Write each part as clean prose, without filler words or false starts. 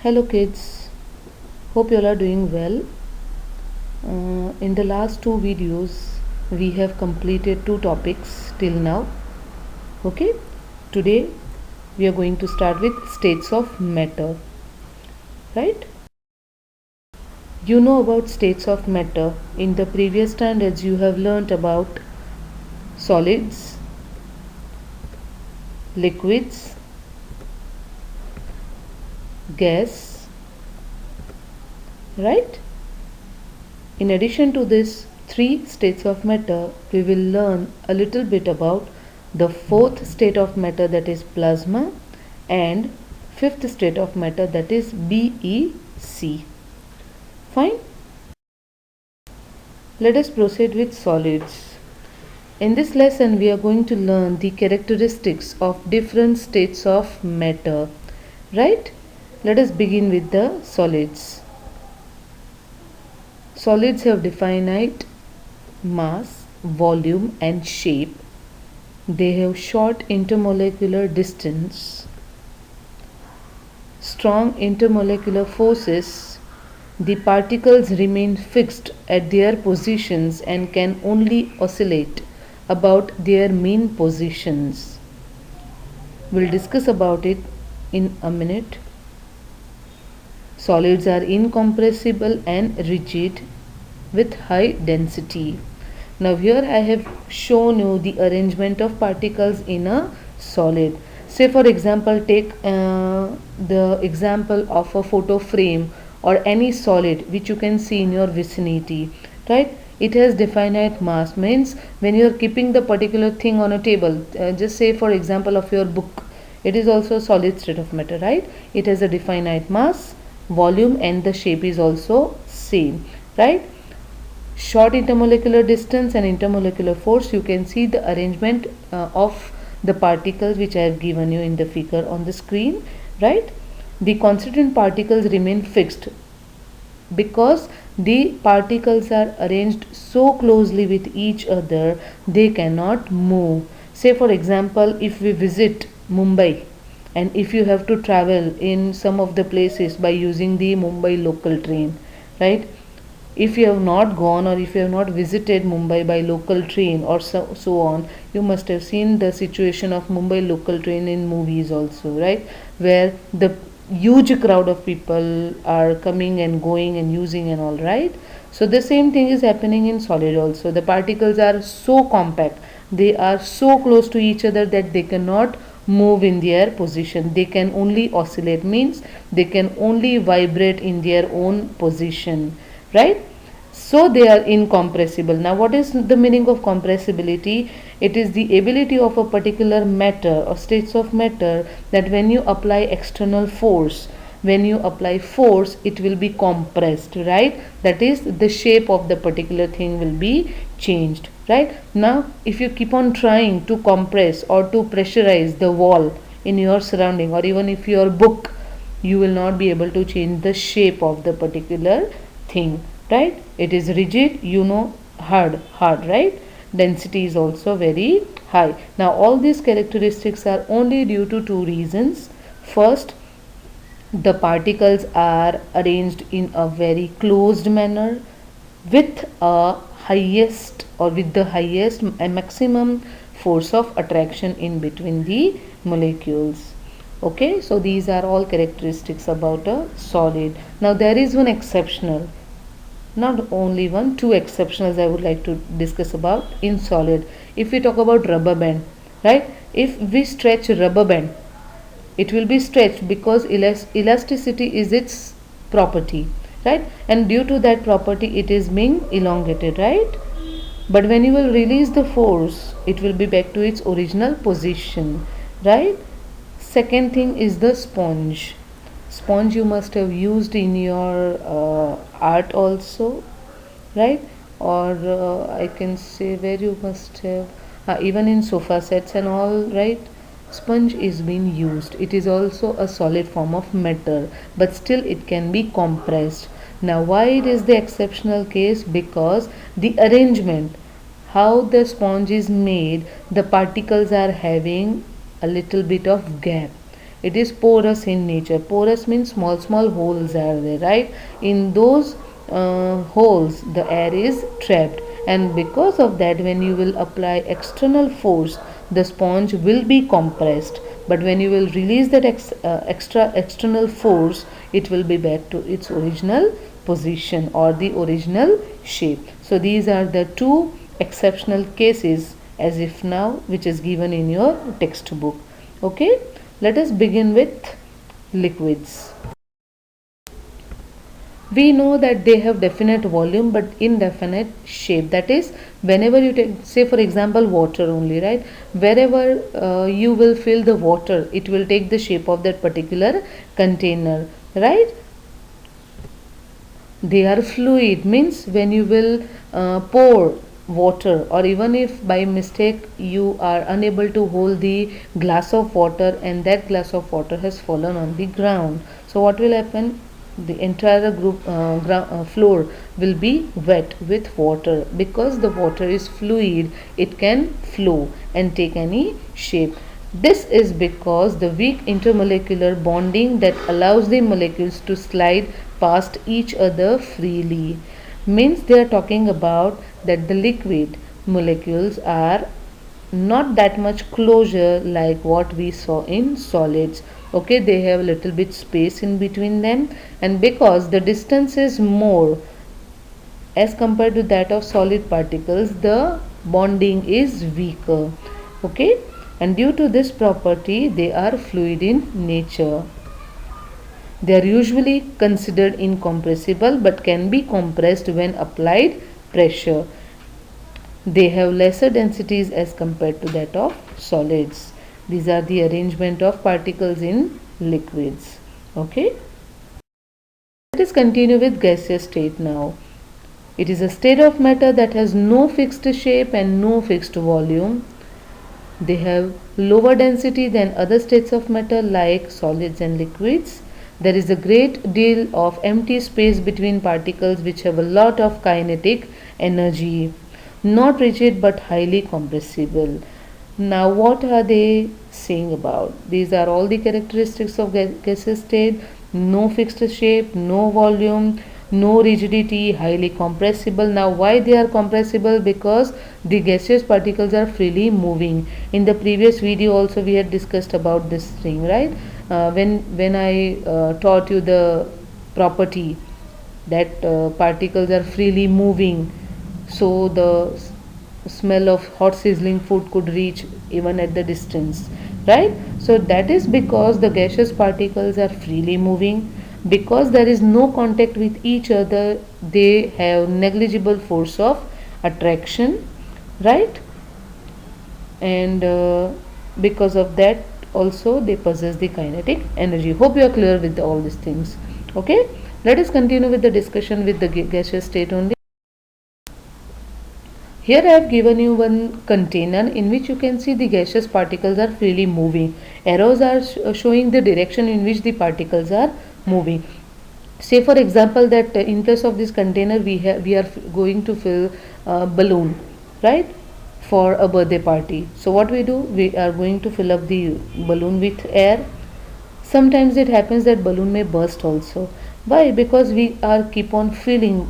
Hello kids, hope you all are doing well. In the last two videos we have completed two topics till now. Okay, today we are going to start with states of matter, right? You know about states of matter. In the previous standards you have learnt about solids, liquids, gas, right? In addition to this three states of matter, we will learn a little bit about the fourth state of matter, that is plasma, and fifth state of matter, that is BeC. Fine. Let us proceed with solids. In this lesson we are going to learn the characteristics of different states of matter, right? Let us begin with the solids. Solids have definite mass, volume and shape. They have short intermolecular distance, strong intermolecular forces. The particles remain fixed at their positions and can only oscillate about their mean positions. We'll discuss about it in a minute. Solids are incompressible and rigid with high density. Now here I have shown you the arrangement of particles in a solid. Say for example, take the example of a photo frame or any solid which you can see in your vicinity, right? It has definite mass, means when you are keeping the particular thing on a table, just say for example of your book, it is also a solid state of matter, right? It has a definite mass, volume and the shape is also same, right? Short intermolecular distance and intermolecular force, you can see the arrangement of the particles which I have given you in the figure on the screen, right? The constituent particles remain fixed because the particles are arranged so closely with each other, they cannot move. Say for example, if we visit Mumbai and if you have to travel in some of the places by using the Mumbai local train, right? If you have not gone or if you have not visited Mumbai by local train or so on, you must have seen the situation of Mumbai local train in movies also, right? Where the huge crowd of people are coming and going and using and all, right? So the same thing is happening in solid also. The particles are so compact, they are so close to each other that they cannot move in their position. They can only oscillate, means they can only vibrate in their own position, right? So they are incompressible. Now what is the meaning of compressibility? It is the ability of a particular matter or states of matter that when you apply external force, when you apply force, it will be compressed, right? That is, the shape of the particular thing will be changed, right? Now if you keep on trying to compress or to pressurize the wall in your surrounding, or even if your book, you will not be able to change the shape of the particular thing, right? It is rigid, you know, hard, right? Density is also very high. Now all these characteristics are only due to two reasons. First, the particles are arranged in a very closed manner with a highest or with the highest maximum force of attraction in between the molecules. Okay, so these are all characteristics about a solid. Now there is one exceptional, not only one, two exceptions I would like to discuss about in solid. If we talk about rubber band, right? If we stretch rubber band, it will be stretched because elasticity is its property, right? And due to that property it is being elongated, right? But when you will release the force, it will be back to its original position, right? Second thing is the sponge. Sponge you must have used in your art also, right? Or I can say where you must have even in sofa sets and all, right? Sponge is being used. It is also a solid form of matter, but still it can be compressed. Now why it is the exceptional case? Because the arrangement, how the sponge is made, the particles are having a little bit of gap. It is porous in nature. Porous means small holes are there, right? In those holes the air is trapped, and because of that, when you will apply external force, the sponge will be compressed, but when you will release that external force, it will be back to its original position or the original shape. So these are the two exceptional cases as if now, which is given in your textbook. Okay, let us begin with liquids. We know that they have definite volume but indefinite shape. That is, whenever you take, say for example, water only, right? Wherever you will fill the water, it will take the shape of that particular container, right? They are fluid, means when you will pour water, or even if by mistake you are unable to hold the glass of water and that glass of water has fallen on the ground, so what will happen? The entire floor will be wet with water. Because the water is fluid, it can flow and take any shape. This is because the weak intermolecular bonding that allows the molecules to slide past each other freely. Means they are talking about that the liquid molecules are not that much closure like what we saw in solids. Okay, they have a little bit space in between them, and because the distance is more as compared to that of solid particles, the bonding is weaker. Okay, and due to this property, they are fluid in nature. They are usually considered incompressible but can be compressed when applied pressure. They have lesser densities as compared to that of solids. These are the arrangement of particles in liquids. Okay. Let us continue with gaseous state now. It is a state of matter that has no fixed shape and no fixed volume. They have lower density than other states of matter like solids and liquids. There is a great deal of empty space between particles which have a lot of kinetic energy. Not rigid but highly compressible. Now what are they saying about? These are all the characteristics of gaseous state. No fixed shape, no volume, no rigidity, highly compressible. Now why they are compressible? Because the gaseous particles are freely moving. In the previous video also we had discussed about this thing, right? When I taught you the property that particles are freely moving, so the smell of hot sizzling food could reach even at the distance, right? So that is because the gaseous particles are freely moving. Because there is no contact with each other, they have negligible force of attraction, right? And because of that also they possess the kinetic energy. Hope you are clear with all these things. Okay, let us continue with the discussion with the gaseous state only. Here I have given you one container in which you can see the gaseous particles are freely moving. Arrows are showing the direction in which the particles are moving. Say for example that in place of this container we are going to fill a balloon, right, for a birthday party. So what we do, we are going to fill up the balloon with air. Sometimes it happens that balloon may burst also. Why? Because we are keep on filling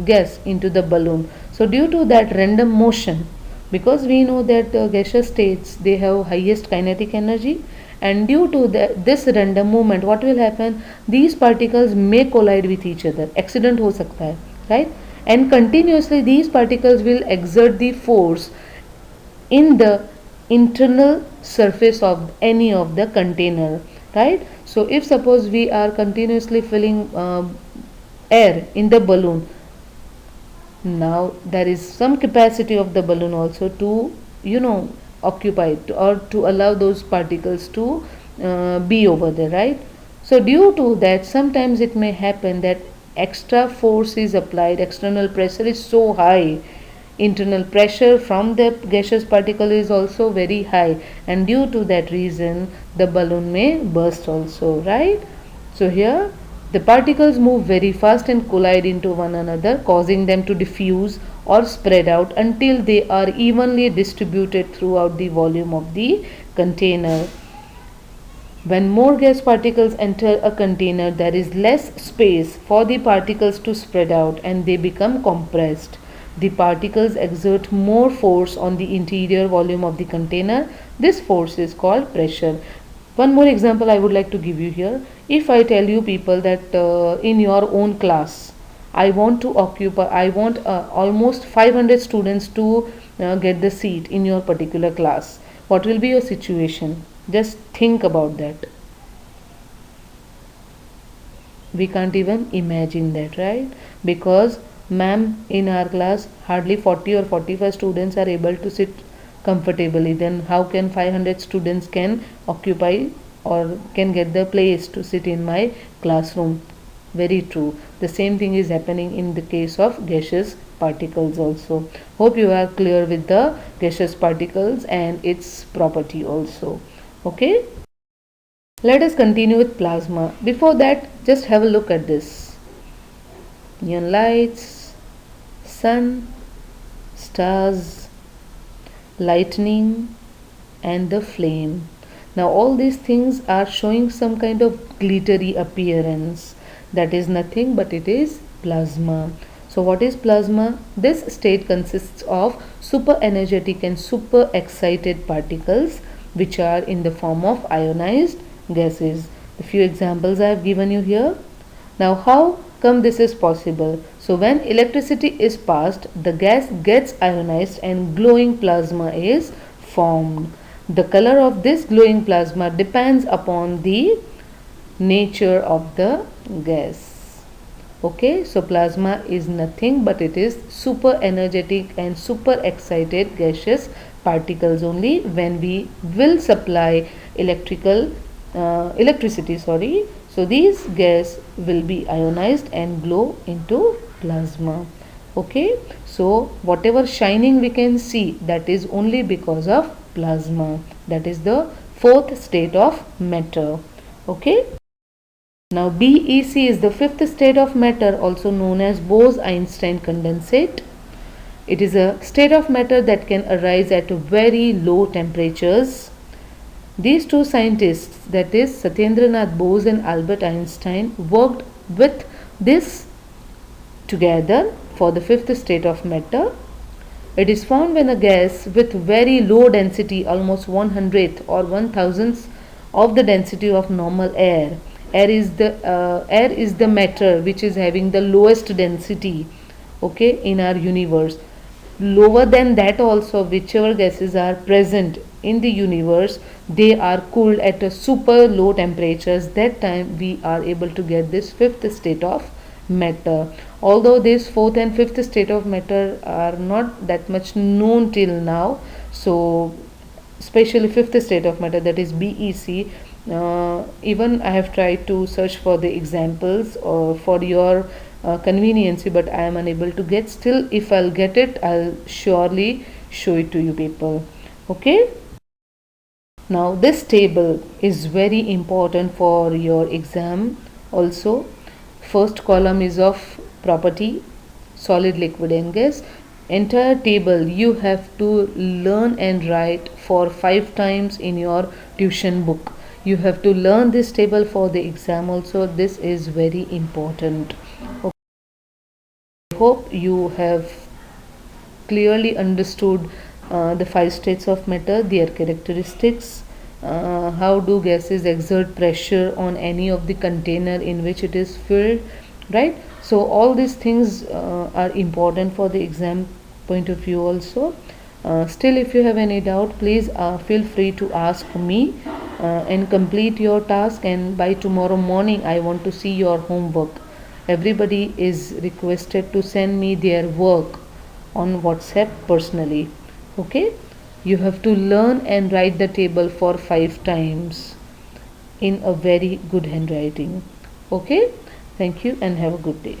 gas into the balloon. So due to that random motion, because we know that gaseous states they have highest kinetic energy, and due to this random movement, what will happen? These particles may collide with each other. Accident हो सकता है, right? And continuously these particles will exert the force in the internal surface of any of the container, right? So if suppose we are continuously filling air in the balloon, now there is some capacity of the balloon also to occupy or to allow those particles to be over there, right? So due to that, sometimes it may happen that extra force is applied, external pressure is so high, internal pressure from the gaseous particle is also very high, and due to that reason the balloon may burst also, right? So here the particles move very fast and collide into one another, causing them to diffuse or spread out until they are evenly distributed throughout the volume of the container. When more gas particles enter a container, there is less space for the particles to spread out and they become compressed. The particles exert more force on the interior volume of the container. This force is called pressure. One more example I would like to give you here. If I tell you people that in your own class, I want almost 500 students to get the seat in your particular class. What will be your situation? Just think about that. We can't even imagine that, right? Because ma'am, in our class hardly 40 or 45 students are able to sit comfortably. Then how can 500 students can occupy or can get the place to sit in my classroom? Very true. The same thing is happening in the case of gaseous particles also. Hope you are clear with the gaseous particles and its property also. Okay. Let us continue with plasma. Before that, just have a look at this. Neon lights, sun, stars, lightning and the flame. Now all these things are showing some kind of glittery appearance. That is nothing but it is plasma. So what is plasma? This state consists of super energetic and super excited particles which are in the form of ionized gases. The few examples I have given you here. Now how come this is possible? So when electricity is passed, the gas gets ionized and glowing plasma is formed. The color of this glowing plasma depends upon the nature of the gas. Okay, so plasma is nothing but it is super energetic and super excited gaseous particles only when we will supply electricity. So these gas will be ionized and glow into plasma. Okay, so whatever shining we can see, that is only because of plasma. That is the fourth state of matter. Okay. Now BeC is the fifth state of matter, also known as Bose-Einstein condensate. It is a state of matter that can arise at very low temperatures. These two scientists, that is Satyendranath Bose and Albert Einstein, worked with this together for the fifth state of matter. It is found when a gas with very low density, almost 1/100th or 1/1000th of the density of normal air. Air is the matter which is having the lowest density, okay, in our universe. Lower than that also, whichever gases are present in the universe, they are cooled at a super low temperatures. That time we are able to get this fifth state of matter. Although this fourth and fifth state of matter are not that much known till now, so especially fifth state of matter, that is BeC, even I have tried to search for the examples for your convenience, but I am unable to get. Still, if I'll get it, I'll surely show it to you people. Okay. Now this table is very important for your exam also. First column is of property, solid, liquid and gas. Entire table you have to learn and write for 5 times in your tuition book. You have to learn this table for the exam also. This is very important. Okay. I hope you have clearly understood the 5 states of matter, their characteristics, how do gases exert pressure on any of the container in which it is filled, right? So all these things are important for the exam point of view also. Still, if you have any doubt, please feel free to ask me and complete your task, and by tomorrow morning I want to see your homework. Everybody is requested to send me their work on WhatsApp personally. Okay, you have to learn and write the table for 5 times in a very good handwriting. Okay, thank you and have a good day.